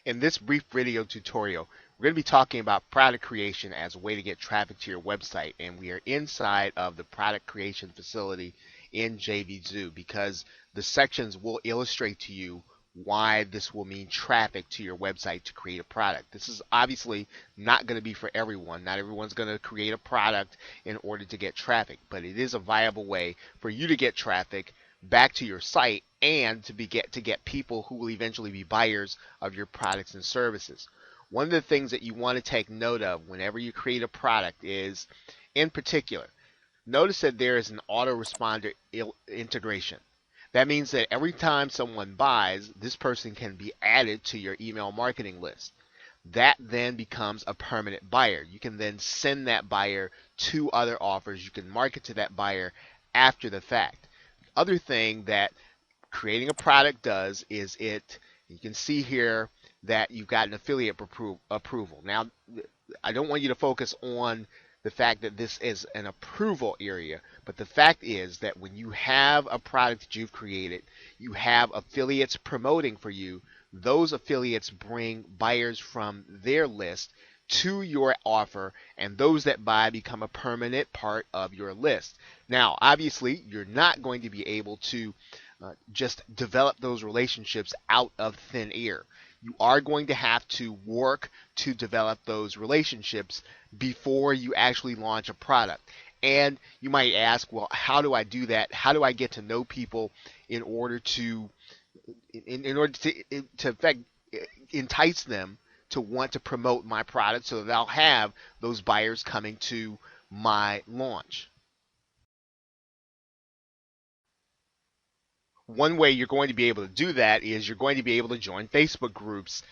In this brief video tutorial, we're going to be talking about product creation as a way to get traffic to your website, and we are inside of the product creation facility in JVZoo because the sections will illustrate to you why this will mean traffic to your website to create a product. This is obviously not going to be for everyone. Not everyone's going to create a product in order to get traffic, but it is a viable way for you to get traffic back to your site and to get people who will eventually be buyers of your products and services. One of the things that you want to take note of whenever you create a product is, in particular, notice that there is an autoresponder integration. That means that every time someone buys, this person can be added to your email marketing list. That then becomes a permanent buyer. You can then send that buyer to other offers. You can market to that buyer after the fact. Other thing that creating a product does is you can see here that you've got an affiliate approval. Now, I don't want you to focus on the fact that this is an approval area, but the fact is that when you have a product that you've created, you have affiliates promoting for you. Those affiliates bring buyers from their list to your offer, and those that buy become a permanent part of your list. Now, obviously, you're not going to be able to just develop those relationships out of thin air. You are going to have to work to develop those relationships before you actually launch a product. And you might ask, well, how do I do that? How do I get to know people in order to effect, entice them to want to promote my product so that I'll have those buyers coming to my launch? One way you're going to be able to do that is you're going to be able to join Facebook groups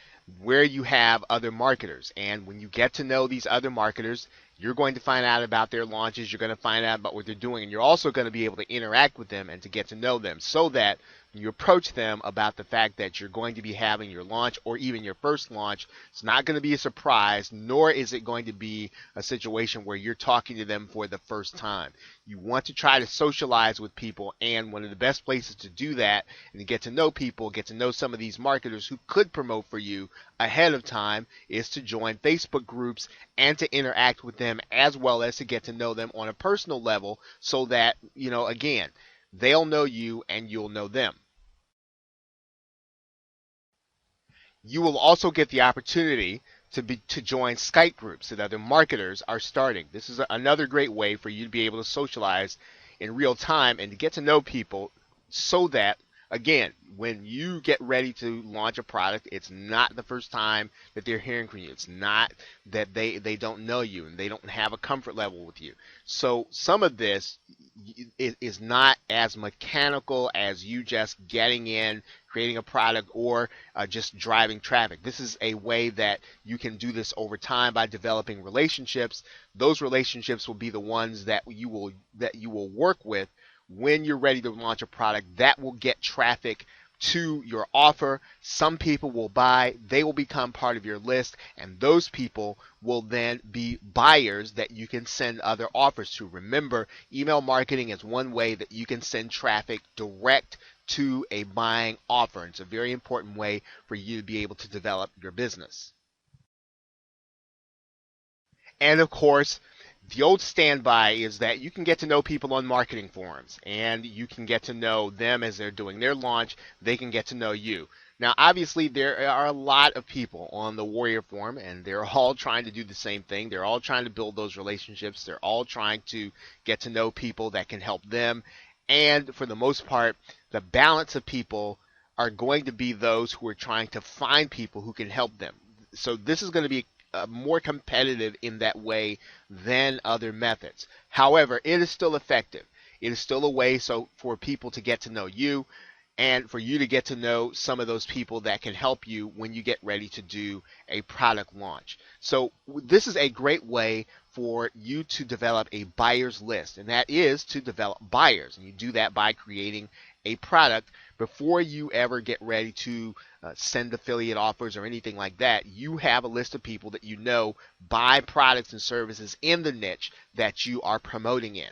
where you have other marketers. And when you get to know these other marketers, you're going to find out about their launches. You're going to find out about what they're doing. And you're also going to be able to interact with them and to get to know them so that when you approach them about the fact that you're going to be having your launch or even your first launch, it's not going to be a surprise, nor is it going to be a situation where you're talking to them for the first time. You want to try to socialize with people, and one of the best places to do that and to get to know people, get to know some of these marketers who could promote for you ahead of time, is to join Facebook groups and to interact with them as well as to get to know them on a personal level so that, again, they'll know you and you'll know them. You will also get the opportunity to join Skype groups that other marketers are starting. This is another great way for you to be able to socialize in real time and to get to know people so that, again, when you get ready to launch a product, it's not the first time that they're hearing from you. It's not that they don't know you and they don't have a comfort level with you. So some of this is not as mechanical as you just getting in, creating a product, or just driving traffic. This is a way that you can do this over time by developing relationships. Those relationships will be the ones that you will work with when you're ready to launch a product that will get traffic to your offer. Some people will buy, they will become part of your list, and those people will then be buyers that you can send other offers to. Remember, email marketing is one way that you can send traffic direct to a buying offer. It's a very important way for you to be able to develop your business. And of course, the old standby is that you can get to know people on marketing forums, and you can get to know them as they're doing their launch. They can get to know you. Now, obviously, there are a lot of people on the Warrior Forum, and they're all trying to do the same thing. They're all trying to build those relationships. They're all trying to get to know people that can help them. And for the most part, the balance of people are going to be those who are trying to find people who can help them. So this is going to be more competitive in that way than other methods. However, it is still effective. It is still a way for people to get to know you and for you to get to know some of those people that can help you when you get ready to do a product launch. So this is a great way for you to develop a buyer's list, and that is to develop buyers. And you do that by creating a product before you ever get ready to send affiliate offers or anything like that. You have a list of people that you know buy products and services in the niche that you are promoting in.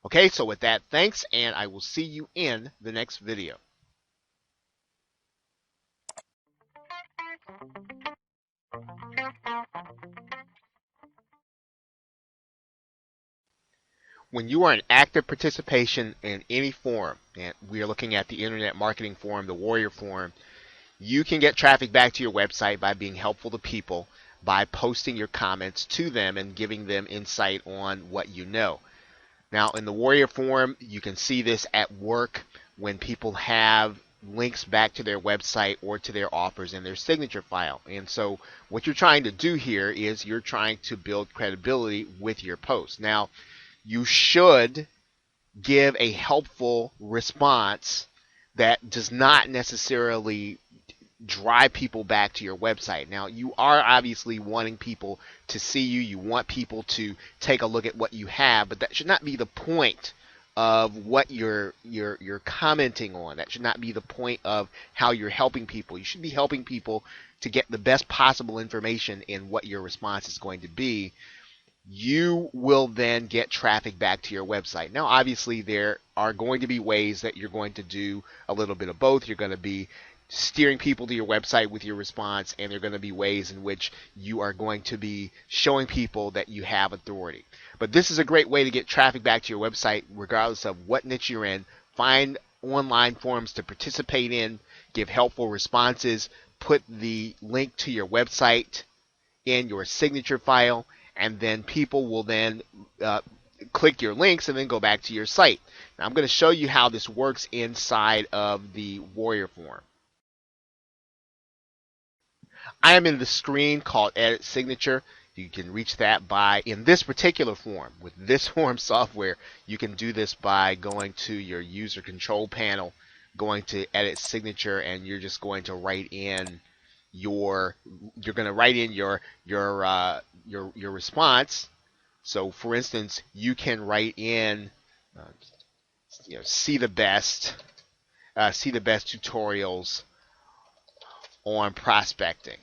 Okay, so with that, thanks, and I will see you in the next video. When you are in active participation in any forum, and we are looking at the Internet Marketing Forum, the Warrior Forum, you can get traffic back to your website by being helpful to people, by posting your comments to them and giving them insight on what you know. Now, in the Warrior Forum, you can see this at work when people have links back to their website or to their offers in their signature file. And so what you're trying to do here is you're trying to build credibility with your post. Now, you should give a helpful response that does not necessarily drive people back to your website. Now, you are obviously wanting people to see you. You want people to take a look at what you have, but that should not be the point of what you're commenting on. That should not be the point of how you're helping people. You should be helping people to get the best possible information in what your response is going to be. You will then get traffic back to your website. Now, obviously, there are going to be ways that you're going to do a little bit of both. You're going to be steering people to your website with your response, and there are going to be ways in which you are going to be showing people that you have authority. But this is a great way to get traffic back to your website, regardless of what niche you're in. Find online forums to participate in, give helpful responses, put the link to your website in your signature file, and then people will then click your links and then go back to your site. Now, I'm going to show you how this works inside of the Warrior Forum. I am in the screen called Edit Signature. You can reach that by, in this particular form, with this form software, you can do this by going to your user control panel, going to Edit Signature, and you're just going to write in your response. So, for instance, you can write in, see the best tutorials on prospecting.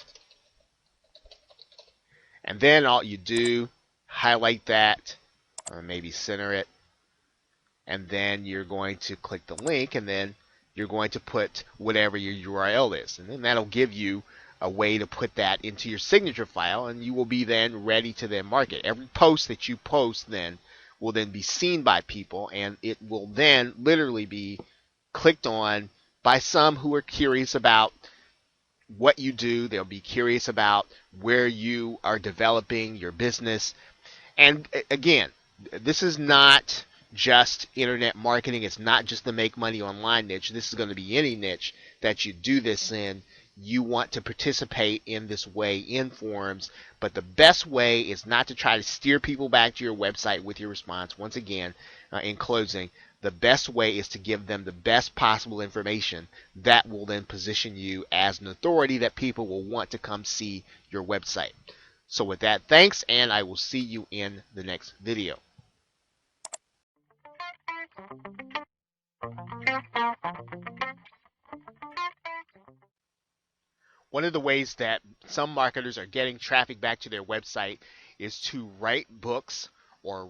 And then all you do, highlight that, or maybe center it, and then you're going to click the link, and then you're going to put whatever your URL is. And then that'll give you a way to put that into your signature file, and you will be then ready to then market. Every post that you post then will then be seen by people, and it will then literally be clicked on by some who are curious about what you do. They'll be curious about where you are developing your business. And again, this is not just internet marketing. It's not just the make money online niche. This is going to be any niche that you do this in. You want to participate in this way in forums, but the best way is not to try to steer people back to your website with your response. Once again, in closing, the best way is to give them the best possible information that will then position you as an authority that people will want to come see your website. So with that, thanks, and I will see you in the next video. One of the ways that some marketers are getting traffic back to their website is to write books, or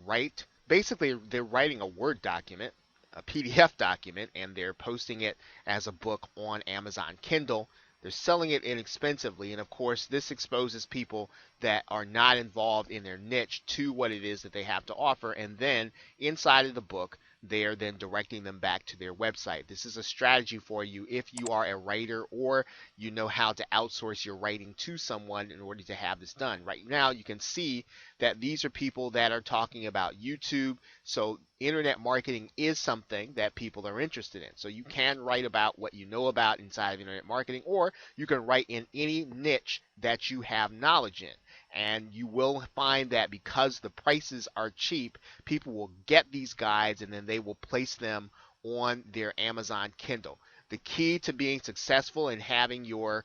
basically they're writing a Word document, a PDF document, and they're posting it as a book on Amazon Kindle. They're selling it inexpensively, and of course this exposes people that are not involved in their niche to what it is that they have to offer, and then inside of the book they are then directing them back to their website. This is a strategy for you if you are a writer, or you know how to outsource your writing to someone in order to have this done. Right now you can see that these are people that are talking about YouTube. So internet marketing is something that people are interested in. So you can write about what you know about inside of internet marketing, or you can write in any niche that you have knowledge in. And you will find that because the prices are cheap, people will get these guides and then they will place them on their Amazon Kindle. The key to being successful in having your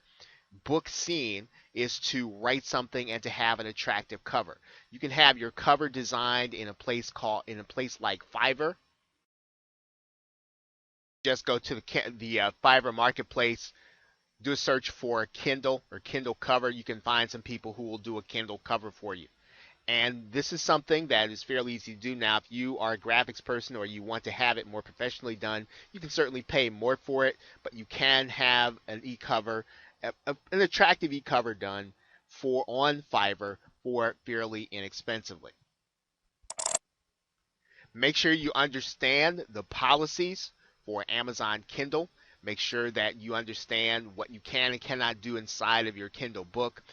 book seen is to write something and to have an attractive cover. You can have your cover designed in a place like Fiverr. Just go to the Fiverr marketplace, do a search for Kindle or Kindle cover. You can find some people who will do a Kindle cover for you. And this is something that is fairly easy to do. Now, if you are a graphics person or you want to have it more professionally done, you can certainly pay more for it, but you can have an e-cover, an attractive e-cover done for on Fiverr for fairly inexpensively. Make sure you understand the policies for Amazon Kindle. Make sure that you understand what you can and cannot do inside of your Kindle book.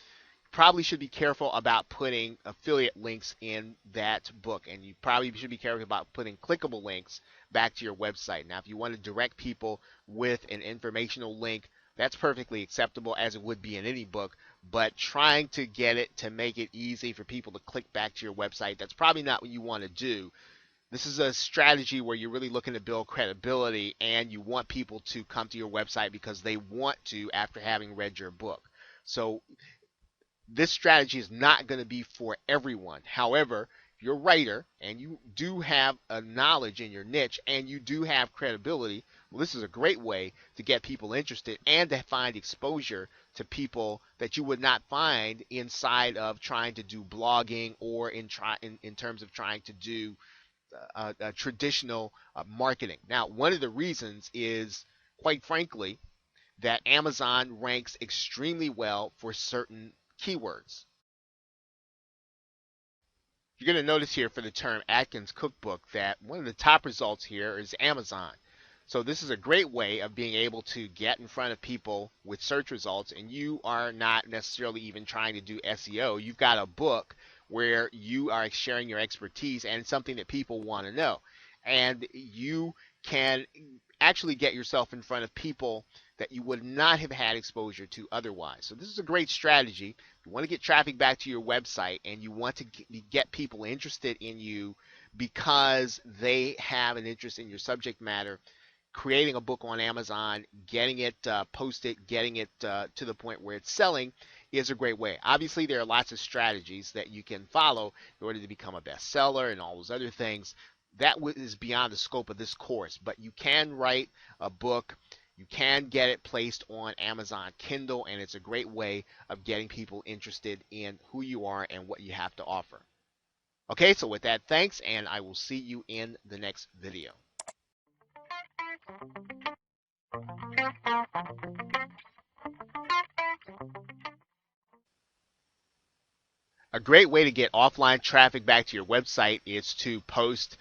Probably should be careful about putting affiliate links in that book, and you probably should be careful about putting clickable links back to your website. Now, if you want to direct people with an informational link, that's perfectly acceptable, as it would be in any book, but trying to get it to make it easy for people to click back to your website, that's probably not what you want to do. This is a strategy where you're really looking to build credibility, and you want people to come to your website because they want to after having read your book. So this strategy is not going to be for everyone. However, if you're a writer and you do have a knowledge in your niche and you do have credibility, well, this is a great way to get people interested and to find exposure to people that you would not find inside of trying to do blogging or in terms of trying to do traditional marketing. Now, one of the reasons is, quite frankly, that Amazon ranks extremely well for certain keywords. You're going to notice here for the term Atkins Cookbook that one of the top results here is Amazon. So this is a great way of being able to get in front of people with search results, and you are not necessarily even trying to do SEO. You've got a book where you are sharing your expertise and something that people want to know. And you can actually get yourself in front of people that you would not have had exposure to otherwise. So this is a great strategy. You want to get traffic back to your website, and you want to get people interested in you because they have an interest in your subject matter. Creating a book on Amazon, getting it posted, getting it to the point where it's selling is a great way. Obviously, there are lots of strategies that you can follow in order to become a bestseller and all those other things. That is beyond the scope of this course, but you can write a book. You can get it placed on Amazon Kindle, and it's a great way of getting people interested in who you are and what you have to offer. Okay, so with that, thanks, and I will see you in the next video. A great way to get offline traffic back to your website is to post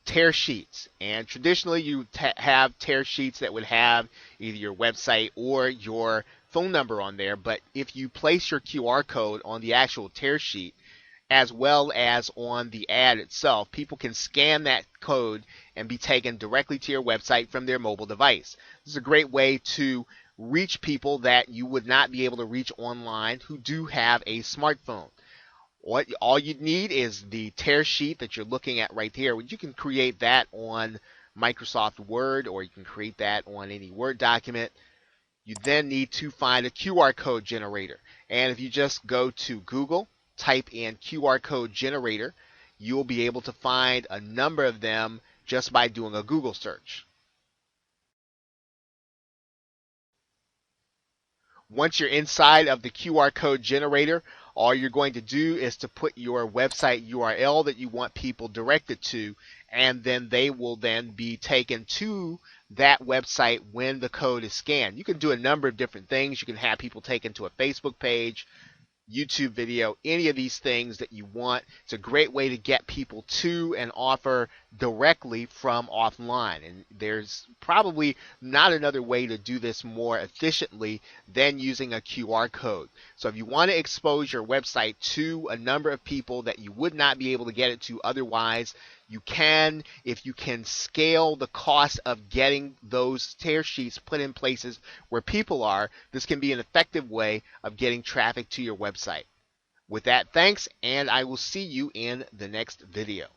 tear sheets. And traditionally, you have tear sheets that would have either your website or your phone number on there. But if you place your QR code on the actual tear sheet, as well as on the ad itself, people can scan that code and be taken directly to your website from their mobile device. This is a great way to reach people that you would not be able to reach online who do have a smartphone. All you need is the tear sheet that you're looking at right here. You can create that on Microsoft Word, or you can create that on any Word document. You then need to find a QR code generator. And if you just go to Google, type in QR code generator, you'll be able to find a number of them just by doing a Google search. Once you're inside of the QR code generator, all you're going to do is to put your website URL that you want people directed to, and then they will then be taken to that website when the code is scanned. You can do a number of different things. You can have people taken to a Facebook page, YouTube video, any of these things that you want. It's a great way to get people to an offer directly from offline. And there's probably not another way to do this more efficiently than using a QR code. So if you want to expose your website to a number of people that you would not be able to get it to otherwise, you can, if you can scale the cost of getting those tear sheets put in places where people are. This can be an effective way of getting traffic to your website. With that, thanks, and I will see you in the next video.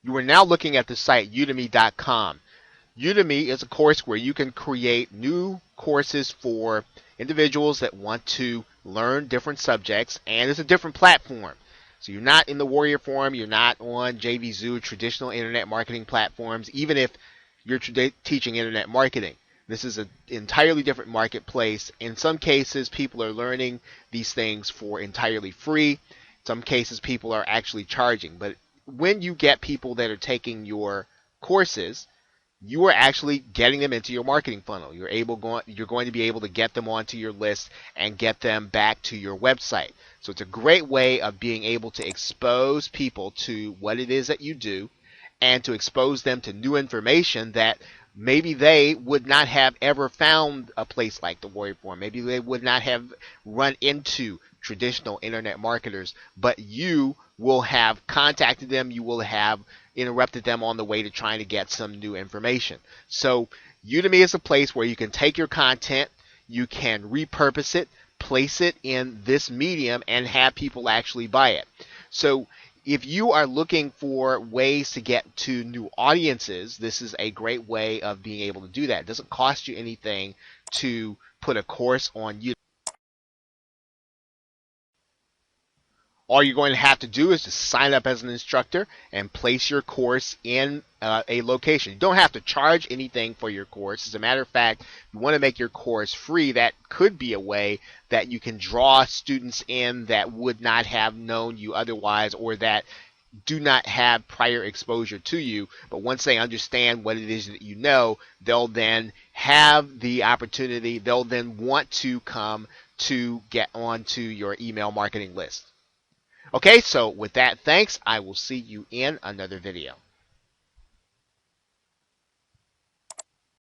You are now looking at the site udemy.com. Udemy is a course where you can create new courses for individuals that want to learn different subjects, and it's a different platform. So you're not in the Warrior Forum, you're not on JVZoo, traditional internet marketing platforms. Even if you're teaching internet marketing. This is an entirely different marketplace. In some cases, people are learning these things for entirely free. In some cases, people are actually charging. But when you get people that are taking your courses, you are actually getting them into your marketing funnel. You're going to be able to get them onto your list and get them back to your website. So it's a great way of being able to expose people to what it is that you do and to expose them to new information that maybe they would not have ever found a place like the Warrior Forum. Maybe they would not have run into traditional internet marketers, but you will have contacted them, you will have interrupted them on the way to trying to get some new information. So Udemy is a place where you can take your content, you can repurpose it, place it in this medium, and have people actually buy it. So if you are looking for ways to get to new audiences, this is a great way of being able to do that. It doesn't cost you anything to put a course on Udemy. All you're going to have to do is just sign up as an instructor and place your course in a location. You don't have to charge anything for your course. As a matter of fact, if you want to make your course free, that could be a way that you can draw students in that would not have known you otherwise, or that do not have prior exposure to you. But once they understand what it is that you know, they'll then have the opportunity, they'll then want to come to get onto your email marketing list. Okay, so with that, thanks. I will see you in another video.